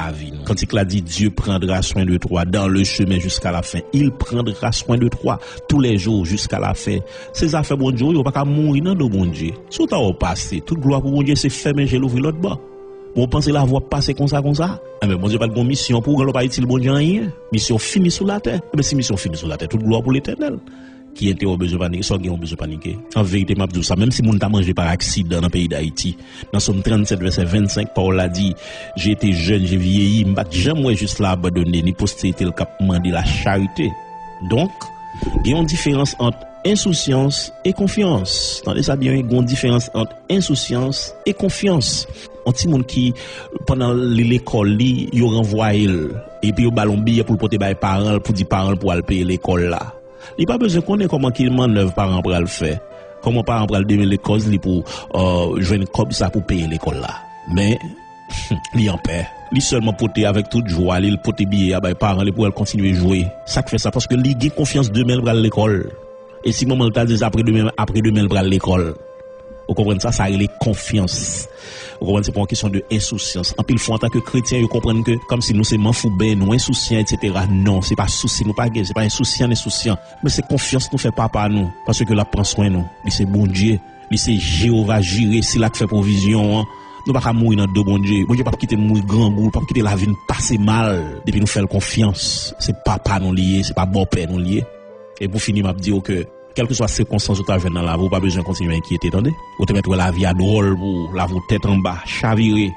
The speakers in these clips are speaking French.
la vie. Quand il a dit Dieu prendra soin de toi dans le chemin jusqu'à la fin, il prendra soin de toi tous les jours jusqu'à la fin. Ces affaires bon Dieu, il va pas mourir dans le bon Dieu. Si tu as passé, toute gloire pour bon Dieu, c'est fermer, j'ai l'ouvrir l'autre bas. Bon, pensez la voie passer comme ça. Mais bon Dieu, pas de bonne mission pour qu'on pas utile bon Dieu rien. Mission finie sous la terre. Mais si mission finie sous la terre, toute gloire pour l'éternel. Qui était au besoin de paniquer, soit qui ont besoin de paniquer. En vérité, m'a dit ça, même si moun t'a mangé par accident dans le pays d'Haïti, dans Somme 37, verset 25, Paul a dit, j'ai été jeune, j'ai vieilli, m'bat jamais juste là abandonné, ni postérité le cap mandé la charité. Donc, il y a une différence entre insouciance et confiance. Attendez ça bien, il y a une différence entre insouciance et confiance. Un petit monde qui, pendant l'école, il renvoie et puis il ballon billet pour le porter par les parents, pour dire parents pour aller payer l'école là. Il n'a pas besoin de connaître comment qu'il manœuvre parents pour le faire. Comment parents pour le donner les causes pour jouer comme ça pour payer l'école là. Mais, il en paie. Il seulement porter avec toute joie, il porter billet à les parents pour continuer à jouer. Ça fait ça parce que il a confiance demain pour l'école. Et si maman t'a dit après demain pour l'école. Vous comprenez ça, ça a les confiance. Vous comprenez, c'est pas une question de insouciance. En pile fois, en tant que chrétien, vous comprenez que, comme si nous, c'est manfoubé, nous, insouciants, etc. Non, c'est pas souci, nous, pas gay, c'est pas insouciant, mais c'est confiance, nous fait papa, nous. Parce que là, prend soin, nous. Il c'est bon Dieu. Il c'est Jéhovah Jireh, c'est là que fait provision, hein. Nous pas mourir dans deux bon Dieu. Bon Dieu pas quitter mourir grand goût, pas quitter la vie nous passer mal. Depuis nous faire confiance. C'est papa nous lié, c'est pas bon père nous lié. Et pour finir, m'a dire que, quelle que soit circonstance où tu as dans la vie, pas besoin de continuer à inquiéter, attendez. Ou te mettre la vie à drôle pour la vous tête en bas, chavirer.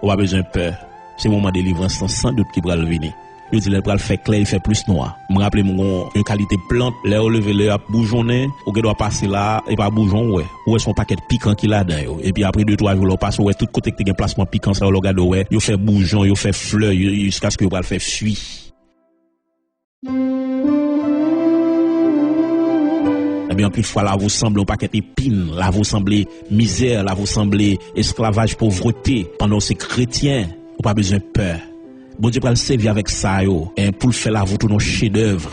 Ou pas besoin de peur. C'est le moment de délivrance sans doute qui va le venir. Je dis, le bras fait clair, il fait plus noir. Je me rappelle, une qualité plante, l'air levé, l'air bougeonné, ou que doit passer là, et pas bougeon, ouais. Ou est son paquet piquant qu'il a dedans, et puis après 2-3 jours, on passe, ouais, tout côté que tu as un placement piquant, ça, on regarde, ouais. Il fait bougeon, il fait fleur, jusqu'à ce que le bras fait fuir. Eh bien, plus de fois, là, vous semblez un paquet épine, là, vous semblez misère, là, vous semblez esclavage, pauvreté. Pendant ces chrétiens, vous pas besoin de peur. Bon Dieu, pour le servir avec ça, yo, et pour le faire, là, vous tout nos chefs-d'œuvre.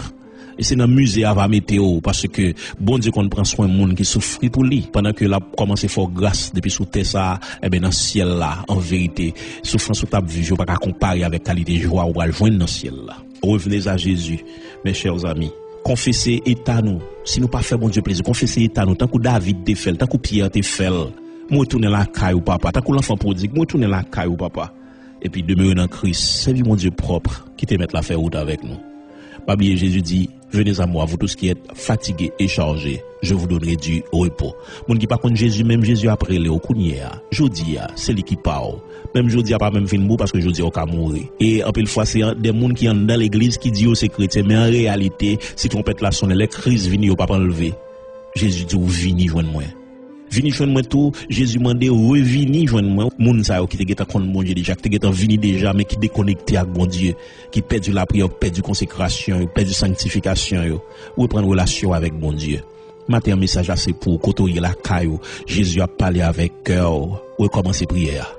Et c'est dans le musée à la météo, parce que bon Dieu, qu'on prend soin de monde qui souffre pour lui. Pendant que là, commence à faire grâce depuis sous terre, ça, eh bien, dans le ciel, là, en vérité, souffrance ou table vie, je ne peux pas comparer avec qualité de joie ou à le joindre dans le ciel, là. Revenez à Jésus, mes chers amis. Confessez état nous. Si nous pas fait bon Dieu plaisir, confessez état nous. Tant que David te fait, tant que Pierre te fait. Moi tourner la caille papa. Tant que l'enfant prodigue, moi tourner la caille papa. Et puis demeurer dans Christ, servir mon Dieu propre qui te mette la faire route avec nous. Pas oublier Jésus dit, venez à moi, vous tous qui êtes fatigués et chargés, je vous donnerai du repos. Mon qui pas contre Jésus, même Jésus après le okunia. Jodi c'est lui qui parle. Même jodi a pas même fin mot parce que jodi on ka mourir. Et en pile fois c'est des monde qui sont dans l'église qui dit c'est chrétien, mais en réalité, si trompette la sonne, les crises viennent pas enlever. Jésus dit ou vini joindre moi. Vini joindre moi tout, Jésus mande revini joindre moi. Moun sa yo qui te geta contre bon Dieu déjà, qui te geta vini déjà mais qui déconnecté avec bon Dieu, qui perdu la prière, perdu consécration, perdu sanctification yo, reprendre relation avec bon Dieu. Matin un message assez pour côtoyer la caillou. Jésus a parlé avec cœur, recommencer prière.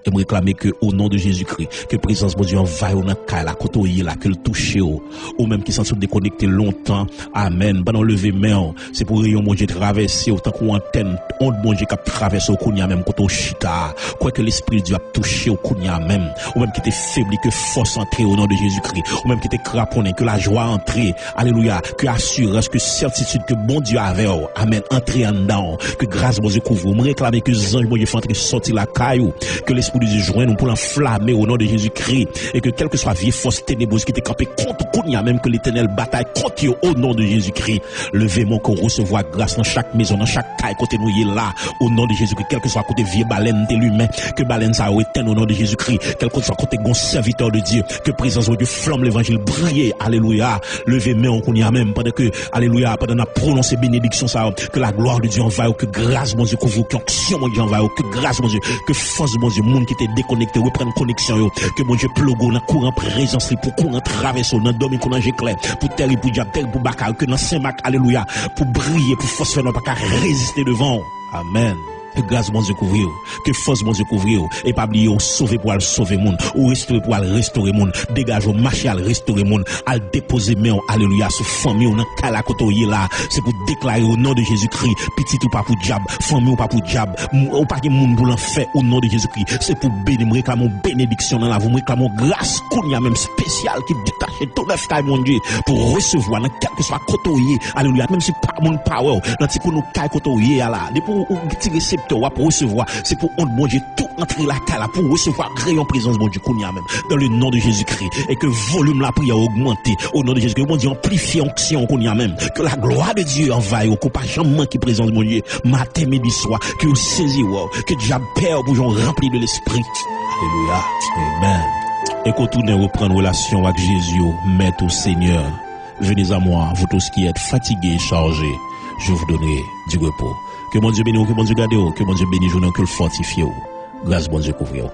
Et me réclamer que au nom de Jésus-Christ, que présence de Dieu envahit dans la la côtoyer là, que le toucher ou même qui sont déconnectés longtemps. Amen. Pendant lever main, c'est pour rayon mon Dieu traverser autant qu'on antenne, on bon Dieu qui traverse au kounya même côté chita. Quoi que l'esprit de Dieu a touché au kounya même, ou même qui était faibli que force entrer au nom de Jésus-Christ, ou même qui était craponné que la joie entrer. Alléluia, que assurance, que certitude que bon Dieu avait. Amen. Entrer en dedans, que grâce bon Dieu couvre. Me réclamer que les anges bon Dieu font entrer sortir la caillou, que l'esprit de Dieu joint nous pour l'enflammer au nom de Jésus-Christ, et que quelle que soit vieille force ténébreuse qui était campée contre Kounia, même que l'éternel bataille contre eux au nom de Jésus-Christ. Levez mon qu'on recevoir grâce dans chaque maison, dans chaque caille côté nous est là au nom de Jésus-Christ, quel que soit côté vieille baleine de l'humain, que baleine ça éteint au nom de Jésus-Christ, quel que soit côté bon serviteur de Dieu, que présence de Dieu flamme l'évangile briller. Alléluia. Levez mon qu'on y a même pendant que alléluia, pendant qu'on a prononcé bénédiction ça, que la gloire de Dieu envahit, que grâce mon Dieu couvre, que action mon Dieu envahit, que grâce mon Dieu, que force mon Dieu, monde qui était déconnecté, reprendre connexion yo, que mon Dieu plogo dans courant présence pour courant traverse dans dormir qu'on ange clair, pour terre pour diable, terre pour bakal, que dans Saint-Marc alléluia, pour briller, pour force faire pas résister devant. Amen. Que grâce bon Dieu couvrir, que force bon Dieu couvrir, et pas oublier ou sauver pour aller sauver monde, ou restaurer pour aller restaurer monde, dégage au marché à restaurer monde, à déposer main, alléluia, sur famille ou dans kala kotoye là, c'est pour déclarer au nom de Jésus-Christ, petit ou pas pour diable, famille ou pas pour diable, ou pas que monde pour l'enfer au nom de Jésus-Christ, c'est pour bénir, réclamer bénédiction dans la vie, réclamer grâce qu'on y a même spécial qui détache tout neuf taille mon Dieu, pour recevoir dans quel que soit kotoye, alléluia, même si pas mon power, dans ti nous taille kotoye là, de pour petit récepteur pour recevoir, c'est pour honte bon Dieu tout entrer la cala pour recevoir créer en présence bon Dieu qu'on y a même dans le nom de Jésus-Christ et que volume la prière augmenter au nom de Jésus-Christ bon Dieu amplifier onction qu'on y a même que la gloire de Dieu envahisse au pas jamais qui présence mon Dieu matin midi soir que saisi que diable peur pour gens rempli de l'esprit. Alléluia. Amen. Et qu'on tourne reprendre relation avec Jésus, maître au Seigneur. Venez à moi, vous tous qui êtes fatigués et chargés, je vous donnerai du repos. Que mon Dieu bénisse, que mon Dieu garde, que mon Dieu bénisse, que le fortifie. Grâce bon Dieu couvre.